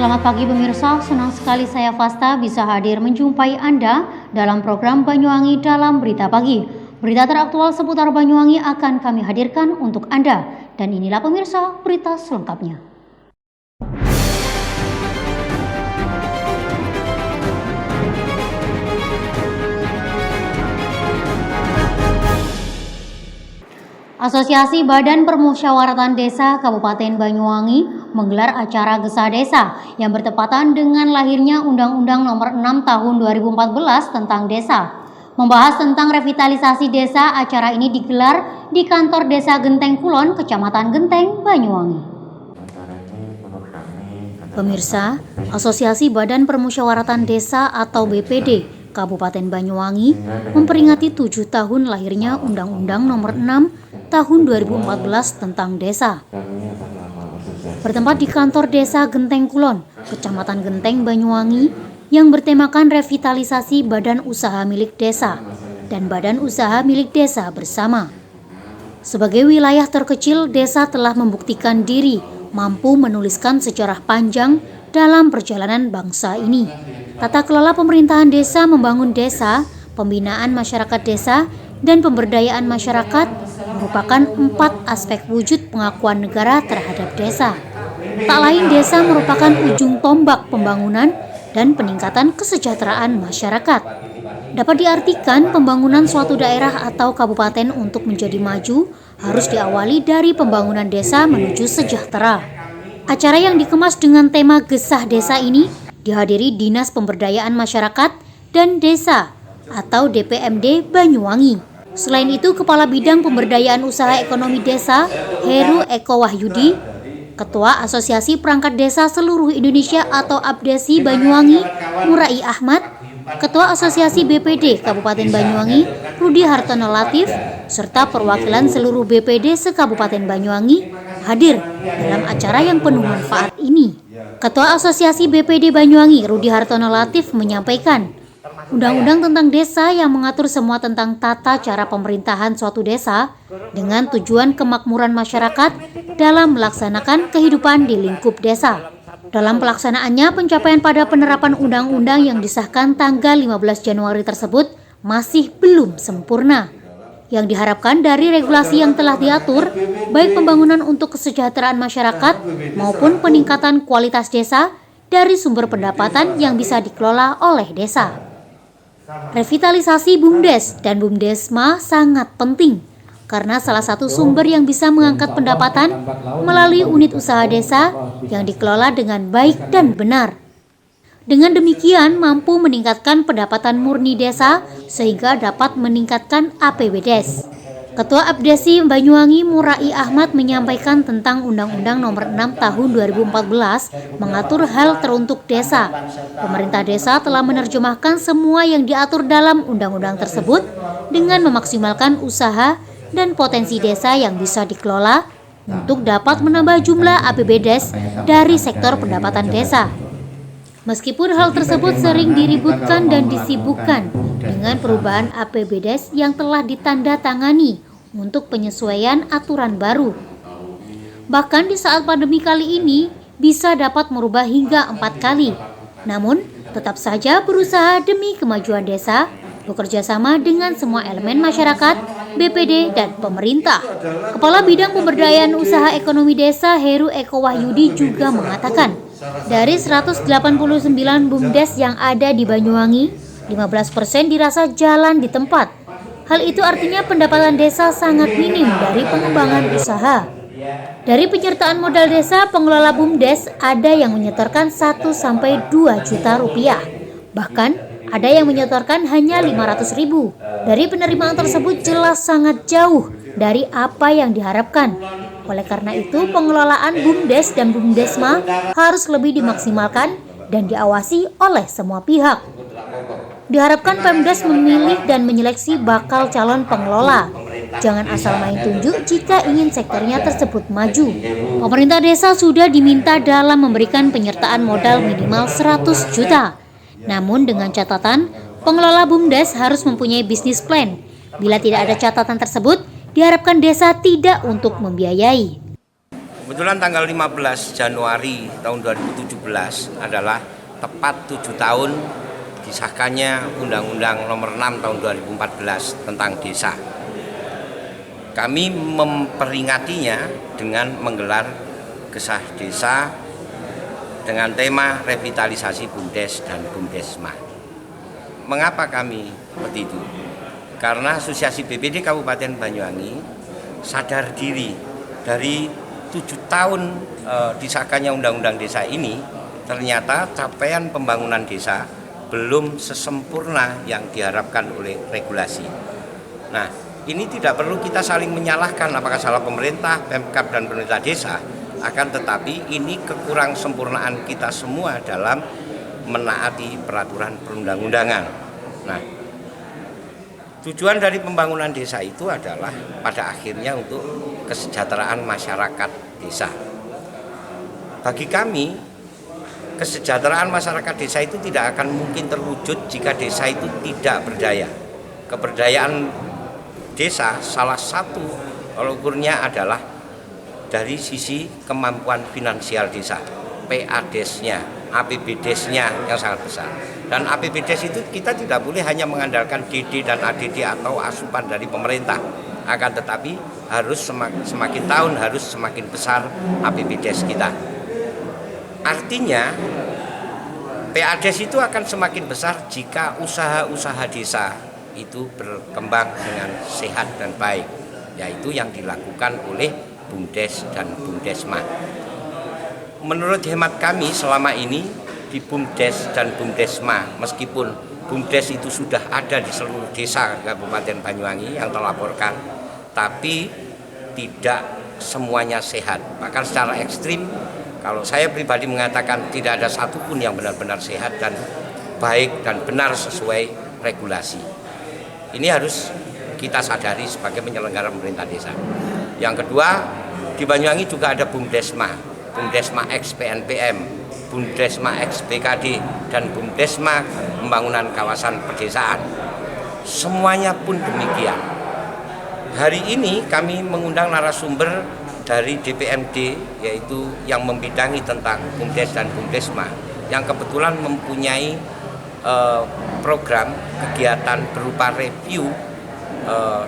Selamat pagi pemirsa, senang sekali saya Fasta bisa hadir menjumpai Anda dalam program Banyuwangi dalam Berita Pagi. Berita teraktual seputar Banyuwangi akan kami hadirkan untuk Anda. Dan inilah pemirsa berita selengkapnya. Asosiasi Badan Permusyawaratan Desa Kabupaten Banyuwangi menggelar acara Gesah Desa yang bertepatan dengan lahirnya Undang-Undang Nomor 6 Tahun 2014 tentang Desa. Membahas tentang revitalisasi desa, acara ini digelar di kantor Desa Genteng Kulon, Kecamatan Genteng, Banyuwangi. Pemirsa, Asosiasi Badan Permusyawaratan Desa atau BPD Kabupaten Banyuwangi memperingati 7 tahun lahirnya Undang-Undang Nomor 6 Tahun 2014 tentang Desa. Bertempat di kantor Desa Genteng Kulon, Kecamatan Genteng, Banyuwangi, yang bertemakan revitalisasi badan usaha milik desa dan badan usaha milik desa bersama. Sebagai wilayah terkecil, desa telah membuktikan diri mampu menuliskan sejarah panjang dalam perjalanan bangsa ini. Tata kelola pemerintahan desa, membangun desa, pembinaan masyarakat desa, dan pemberdayaan masyarakat merupakan 4 aspek wujud pengakuan negara terhadap desa. Tak lain, desa merupakan ujung tombak pembangunan dan peningkatan kesejahteraan masyarakat. Dapat diartikan, pembangunan suatu daerah atau kabupaten untuk menjadi maju harus diawali dari pembangunan desa menuju sejahtera. Acara yang dikemas dengan tema Gesah Desa ini dihadiri Dinas Pemberdayaan Masyarakat dan Desa atau DPMD Banyuwangi. Selain itu, Kepala Bidang Pemberdayaan Usaha Ekonomi Desa, Heru Eko Wahyudi, Ketua Asosiasi Perangkat Desa Seluruh Indonesia atau APDESI Banyuwangi, Murai Ahmad, Ketua Asosiasi BPD Kabupaten Banyuwangi, Rudi Hartono Latif, serta perwakilan seluruh BPD se-Kabupaten Banyuwangi hadir dalam acara yang penuh manfaat ini. Ketua Asosiasi BPD Banyuwangi, Rudi Hartono Latif, menyampaikan, Undang-undang tentang desa yang mengatur semua tentang tata cara pemerintahan suatu desa dengan tujuan kemakmuran masyarakat dalam melaksanakan kehidupan di lingkup desa. Dalam pelaksanaannya, pencapaian pada penerapan undang-undang yang disahkan tanggal 15 Januari tersebut masih belum sempurna. Yang diharapkan dari regulasi yang telah diatur, baik pembangunan untuk kesejahteraan masyarakat maupun peningkatan kualitas desa dari sumber pendapatan yang bisa dikelola oleh desa. Revitalisasi BUMDes dan BUMDesma sangat penting karena salah satu sumber yang bisa mengangkat pendapatan melalui unit usaha desa yang dikelola dengan baik dan benar. Dengan demikian mampu meningkatkan pendapatan murni desa sehingga dapat meningkatkan APBdes. Ketua APDESI Banyuwangi Murai Ahmad menyampaikan tentang Undang-Undang Nomor 6 Tahun 2014 mengatur hal teruntuk desa. Pemerintah desa telah menerjemahkan semua yang diatur dalam undang-undang tersebut dengan memaksimalkan usaha dan potensi desa yang bisa dikelola untuk dapat menambah jumlah APBdes dari sektor pendapatan desa. Meskipun hal tersebut sering diributkan dan disibukkan dengan perubahan APBdes yang telah ditandatangani untuk penyesuaian aturan baru. Bahkan di saat pandemi kali ini bisa dapat merubah hingga 4 kali. Namun, tetap saja berusaha demi kemajuan desa, bekerja sama dengan semua elemen masyarakat, BPD, dan pemerintah. Kepala Bidang Pemberdayaan Usaha Ekonomi Desa Heru Eko Wahyudi juga mengatakan, dari 189 BUMDes yang ada di Banyuwangi, 15% dirasa jalan di tempat. Hal itu artinya pendapatan desa sangat minim dari pengembangan usaha. Dari penyertaan modal desa, pengelola BUMDes ada yang menyetorkan 1-2 juta rupiah. Bahkan ada yang menyetorkan hanya 500.000. Dari penerimaan tersebut jelas sangat jauh dari apa yang diharapkan. Oleh karena itu, pengelolaan BUMDes dan BUMDesma harus lebih dimaksimalkan dan diawasi oleh semua pihak. Diharapkan Pemdes memilih dan menyeleksi bakal calon pengelola. Jangan asal main tunjuk jika ingin sektornya tersebut maju. Pemerintah desa sudah diminta dalam memberikan penyertaan modal minimal 100 juta. Namun dengan catatan, pengelola BUMDes harus mempunyai bisnis plan. Bila tidak ada catatan tersebut, diharapkan desa tidak untuk membiayai. Kebetulan tanggal 15 Januari tahun 2017 adalah tepat 7 tahun disahkannya Undang-Undang Nomor 6 tahun 2014 tentang desa. Kami memperingatinya dengan menggelar Gesah Desa dengan tema revitalisasi BUMDes dan BUMDesma. Mengapa kami seperti itu? Karena Asosiasi BPD Kabupaten Banyuwangi sadar diri dari 7 tahun disahkannya Undang-Undang Desa ini, ternyata capaian pembangunan desa belum sesempurna yang diharapkan oleh regulasi. Nah, ini tidak perlu kita saling menyalahkan apakah salah pemerintah, Pemkab dan pemerintah desa, akan tetapi ini kekurang sempurnaan kita semua dalam menaati peraturan perundang-undangan. Nah, tujuan dari pembangunan desa itu adalah pada akhirnya untuk kesejahteraan masyarakat desa. Bagi kami, kesejahteraan masyarakat desa itu tidak akan mungkin terwujud jika desa itu tidak berdaya. Keberdayaan desa salah satu ukurnya adalah dari sisi kemampuan finansial desa, PADES-nya, APBDes-nya yang sangat besar. Dan APBDes itu kita tidak boleh hanya mengandalkan DD dan ADD atau asupan dari pemerintah. Akan tetapi harus semakin tahun harus semakin besar APBDes kita. Artinya PADES itu akan semakin besar jika usaha-usaha desa itu berkembang dengan sehat dan baik, yaitu yang dilakukan oleh BUMDes dan BUMDesma. Menurut hemat kami selama ini di BUMDes dan BUMDesma, meskipun BUMDes itu sudah ada di seluruh desa Kabupaten Banyuwangi yang terlaporkan, tapi tidak semuanya sehat. Bahkan secara ekstrim, kalau saya pribadi mengatakan tidak ada satupun yang benar-benar sehat dan baik dan benar sesuai regulasi. Ini harus kita sadari sebagai penyelenggara pemerintah desa. Yang kedua, di Banyuwangi juga ada BUMDesma, BUMDesma X PNPM, BUMDesma X BKD, dan BUMDesma Pembangunan Kawasan Pedesaan. Semuanya pun demikian. Hari ini kami mengundang narasumber dari DPMD, yaitu yang membidangi tentang BUMDes dan BUMDesma, yang kebetulan mempunyai program kegiatan berupa review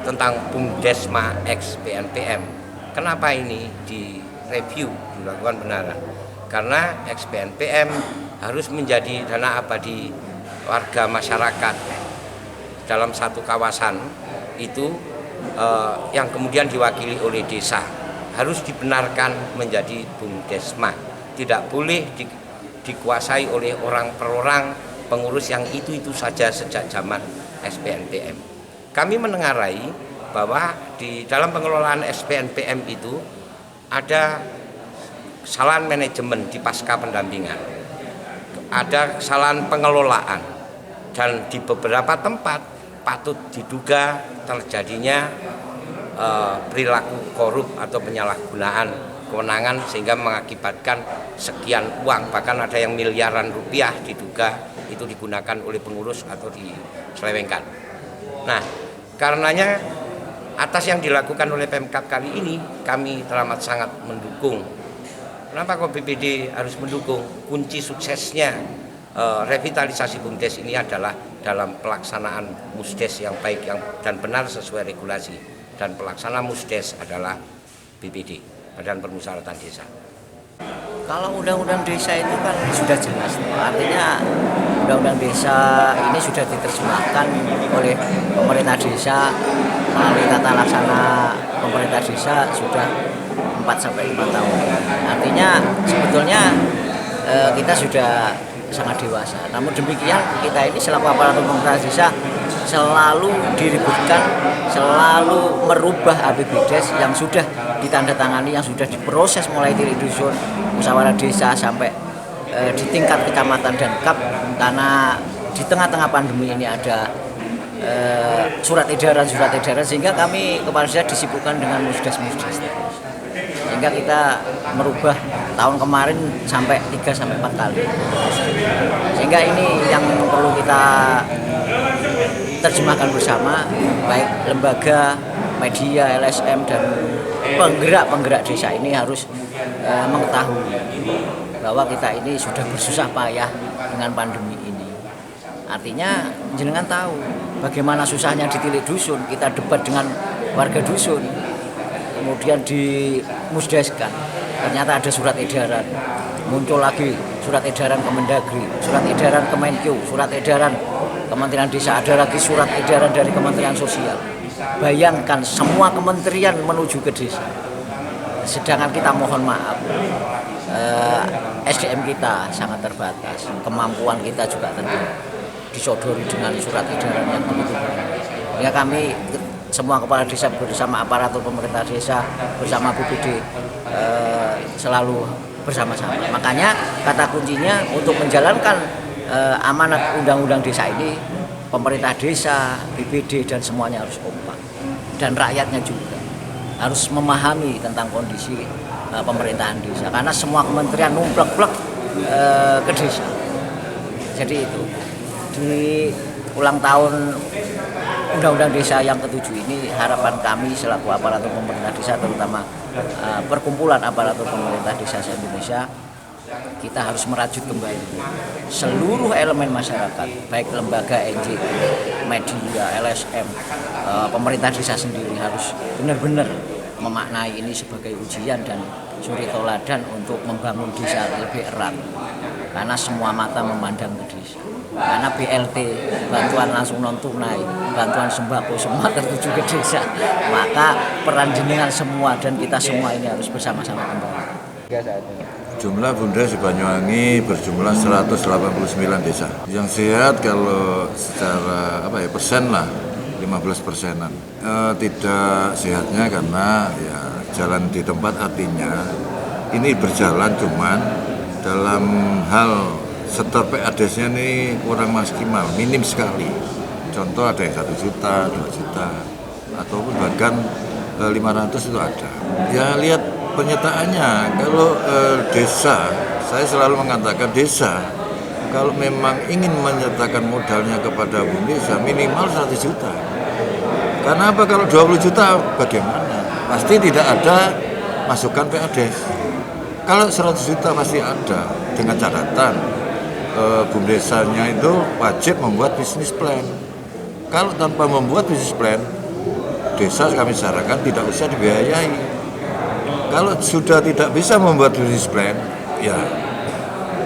tentang BUMDesma X PNPM. Kenapa ini direview, dilakukan benaran? Karena X PNPM harus menjadi dana abadi warga masyarakat dalam satu kawasan itu yang kemudian diwakili oleh desa, harus dibenarkan menjadi BUMDesma. Tidak boleh dikuasai oleh orang per orang pengurus yang itu saja sejak zaman SPNPM. Kami menengarai bahwa di dalam pengelolaan SPNPM itu ada kesalahan manajemen di pasca pendampingan, ada kesalahan pengelolaan, dan di beberapa tempat patut diduga terjadinya perilaku korup atau penyalahgunaan kewenangan sehingga mengakibatkan sekian uang, bahkan ada yang miliaran rupiah diduga itu digunakan oleh pengurus atau diselewengkan. Nah, karenanya atas yang dilakukan oleh Pemkab kali ini kami teramat sangat mendukung. Kenapa kok BPD harus mendukung? Kunci suksesnya revitalisasi BUMDes ini adalah dalam pelaksanaan MUSDes yang baik dan benar sesuai regulasi, dan pelaksana MUSDes adalah BPD, Badan Permusyawaratan Desa. Kalau undang-undang desa itu kan sudah jelas, artinya undang-undang desa ini sudah diterjemahkan oleh pemerintah desa melalui tata laksana pemerintah desa sudah 4-5 tahun. Artinya sebetulnya kita sudah sangat dewasa. Namun demikian kita ini selaku aparatur pemerintah desa selalu diributkan, selalu merubah APBDes yang sudah ditandatangani, yang sudah diproses mulai dari dusun, musyawarah desa sampai di tingkat kecamatan dan KAP, karena di tengah-tengah pandemi ini ada surat edaran sehingga kami kepala desa disibukkan dengan musdes sehingga kita merubah tahun kemarin sampai 3-4 kali, sehingga ini yang perlu kita terjemahkan bersama, baik lembaga media, LSM dan penggerak-penggerak desa ini harus mengetahui bahwa kita ini sudah bersusah payah dengan pandemi ini. Artinya jenengan tahu bagaimana susahnya di Tilik Dusun, kita debat dengan warga dusun, kemudian dimusdeskan. Ternyata ada surat edaran, muncul lagi surat edaran Kemendagri, surat edaran Kemenkeu, surat edaran Kementerian Desa, ada lagi surat edaran dari Kementerian Sosial. Bayangkan semua kementerian menuju ke desa. Sedangkan kita mohon maaf, SDM kita sangat terbatas, kemampuan kita juga terbatas, disodori dengan surat edaran yang begitu banyak. Ya kami semua kepala desa bersama aparatur pemerintah desa bersama BPD selalu bersama-sama. Makanya kata kuncinya untuk menjalankan amanat undang-undang desa ini, pemerintah desa, BPD dan semuanya harus kompak, dan rakyatnya juga harus memahami tentang kondisi pemerintahan desa, karena semua kementerian numplek-plek ke desa. Jadi itu di ulang tahun Undang-Undang Desa yang ke-7 ini, harapan kami selaku aparatur pemerintah desa, terutama perkumpulan aparatur pemerintah desa se-Indonesia, kita harus merajut kembali seluruh elemen masyarakat, baik lembaga NGO, media, LSM, pemerintah desa sendiri harus benar-benar memaknai ini sebagai ujian dan suri toladan untuk membangun desa lebih erat, karena semua mata memandang ke desa. Karena BLT, bantuan langsung non tunai, bantuan sembako semua tertuju ke desa, maka peran jenengan semua dan kita semua ini harus bersama-sama kembali. Jumlah Bumdes di Banyuwangi berjumlah 189 desa. Yang sehat kalau secara persen lah, 15%-an. Tidak sehatnya karena ya jalan di tempat, artinya ini berjalan cuman dalam hal setor PADES-nya ini kurang maksimal, minim sekali. Contoh ada yang 1 juta, 2 juta, ataupun bahkan 500 itu ada. Ya lihat penyertaannya. Kalau desa, saya selalu mengatakan desa, kalau memang ingin menyertakan modalnya kepada Bumdesa minimal 100 juta. Karena apa, kalau 20 juta bagaimana? Pasti tidak ada masukan PADES. Kalau 100 juta pasti ada, dengan catatan Bumdesanya itu wajib membuat bisnis plan. Kalau tanpa membuat bisnis plan, desa kami sarankan tidak usah dibiayai. Kalau sudah tidak bisa membuat bisnis plan, ya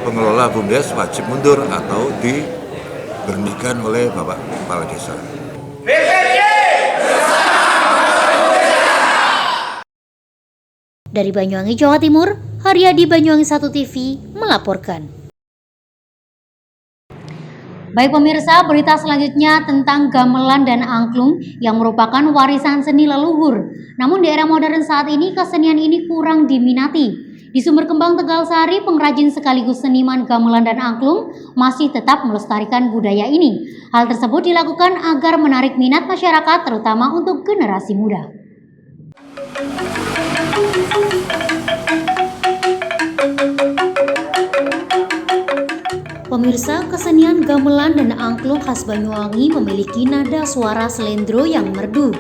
pengelola Bumdes wajib mundur atau diberhentikan oleh Bapak Kepala Desa. Dari Banyuwangi, Jawa Timur, Haryadi, Banyuwangi 1 TV melaporkan. Baik pemirsa, berita selanjutnya tentang gamelan dan angklung yang merupakan warisan seni leluhur. Namun di era modern saat ini kesenian ini kurang diminati. Di Sumber Kembang Tegalsari, pengrajin sekaligus seniman gamelan dan angklung masih tetap melestarikan budaya ini. Hal tersebut dilakukan agar menarik minat masyarakat, terutama untuk generasi muda. Pemirsa, kesenian gamelan dan angklung khas Banyuwangi memiliki nada suara selendro yang merdu,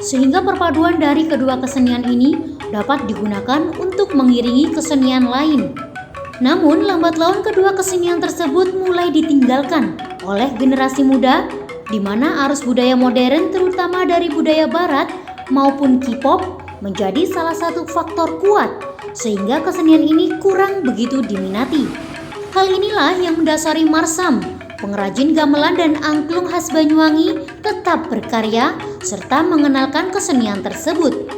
sehingga perpaduan dari kedua kesenian ini dapat digunakan untuk mengiringi kesenian lain. Namun, lambat laun kedua kesenian tersebut mulai ditinggalkan oleh generasi muda, di mana arus budaya modern terutama dari budaya barat maupun K-pop menjadi salah satu faktor kuat, sehingga kesenian ini kurang begitu diminati. Hal inilah yang mendasari Marsam, pengrajin gamelan dan angklung khas Banyuwangi, tetap berkarya serta mengenalkan kesenian tersebut.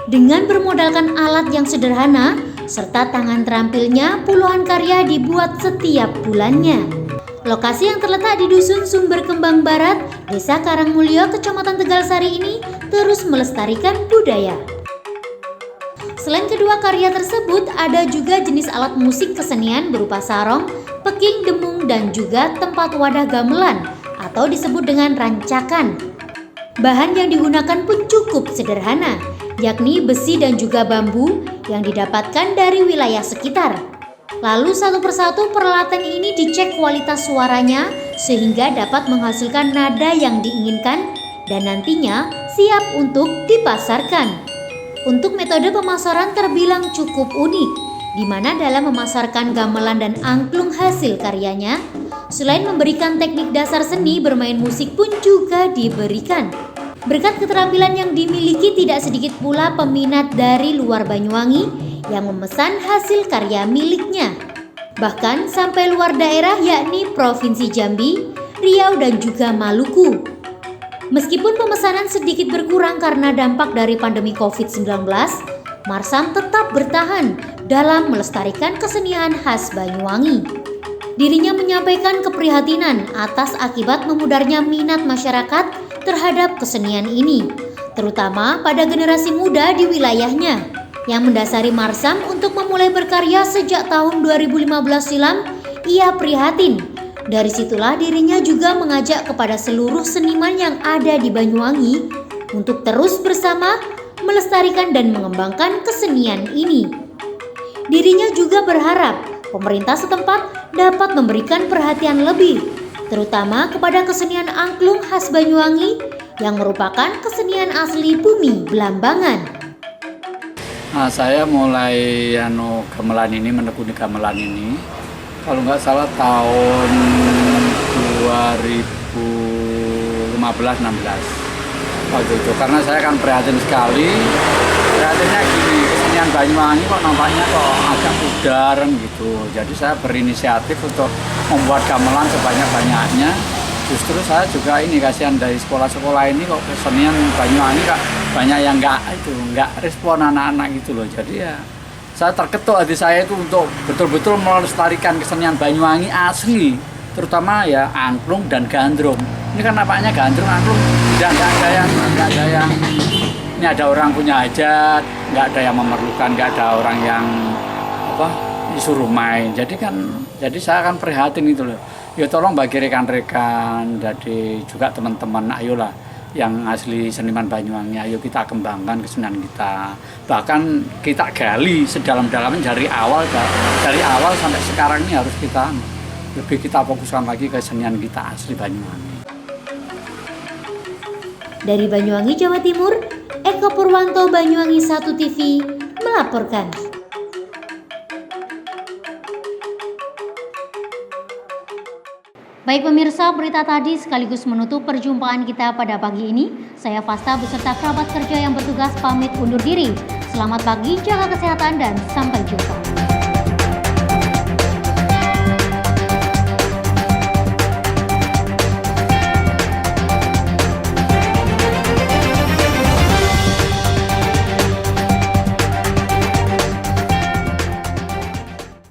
Dengan bermodalkan alat yang sederhana serta tangan terampilnya, puluhan karya dibuat setiap bulannya. Lokasi yang terletak di Dusun Sumber Kembang Barat, Desa Karangmulyo, Kecamatan Tegalsari ini terus melestarikan budaya. Selain kedua karya tersebut, ada juga jenis alat musik kesenian berupa sarong, peking, demung, dan juga tempat wadah gamelan atau disebut dengan rancakan. Bahan yang digunakan pun cukup sederhana, yakni besi dan juga bambu yang didapatkan dari wilayah sekitar. Lalu satu persatu peralatan ini dicek kualitas suaranya sehingga dapat menghasilkan nada yang diinginkan, dan nantinya siap untuk dipasarkan. Untuk metode pemasaran terbilang cukup unik, di mana dalam memasarkan gamelan dan angklung hasil karyanya, selain memberikan teknik dasar seni, bermain musik pun juga diberikan. Berkat keterampilan yang dimiliki, tidak sedikit pula peminat dari luar Banyuwangi yang memesan hasil karya miliknya. Bahkan sampai luar daerah, yakni Provinsi Jambi, Riau, dan juga Maluku. Meskipun pemesanan sedikit berkurang karena dampak dari pandemi COVID-19, Marsam tetap bertahan dalam melestarikan kesenian khas Banyuwangi. Dirinya menyampaikan keprihatinan atas akibat memudarnya minat masyarakat terhadap kesenian ini, terutama pada generasi muda di wilayahnya, yang mendasari Marsam untuk memulai berkarya sejak tahun 2015 silam. Ia prihatin. Dari situlah dirinya juga mengajak kepada seluruh seniman yang ada di Banyuwangi untuk terus bersama melestarikan dan mengembangkan kesenian ini. Dirinya juga berharap pemerintah setempat dapat memberikan perhatian lebih, terutama kepada kesenian angklung khas Banyuwangi yang merupakan kesenian asli bumi Belambangan. Nah, saya mulai gamelan ini, menekuni gamelan ini, kalau nggak salah tahun 2015-16 waktu itu, karena saya kan prihatin sekali. Prihatinnya gini, kesenian Banyuwangi kok nampaknya kok agak pudar gitu. Jadi saya berinisiatif untuk membuat gamelan sebanyak-banyaknya. Justru saya juga ini kasihan dari sekolah-sekolah ini kok kesenian Banyuwangi kok banyak yang nggak respon anak-anak gitu loh. Jadi ya saya terketuk hati saya itu untuk betul-betul melestarikan kesenian Banyuwangi asli, terutama ya angklung dan gandrung. Ini kan nampaknya gandrung, angklung nggak ada yang ini ada orang punya hajat, nggak ada yang memerlukan, nggak ada orang yang disuruh main. Jadi saya akan prihatin itu loh. Ya tolong bagi rekan-rekan, jadi juga teman-teman, ayolah yang asli seniman Banyuwangi, ayo kita kembangkan kesenian kita. Bahkan kita gali sedalam-dalamnya dari awal sampai sekarang ini harus kita fokuskan lagi ke kesenian kita asli Banyuwangi. Dari Banyuwangi, Jawa Timur, Eko Purwanto, Banyuwangi 1 TV melaporkan. Baik pemirsa, berita tadi sekaligus menutup perjumpaan kita pada pagi ini. Saya Fasta beserta kerabat kerja yang bertugas pamit undur diri. Selamat pagi, jaga kesehatan dan sampai jumpa.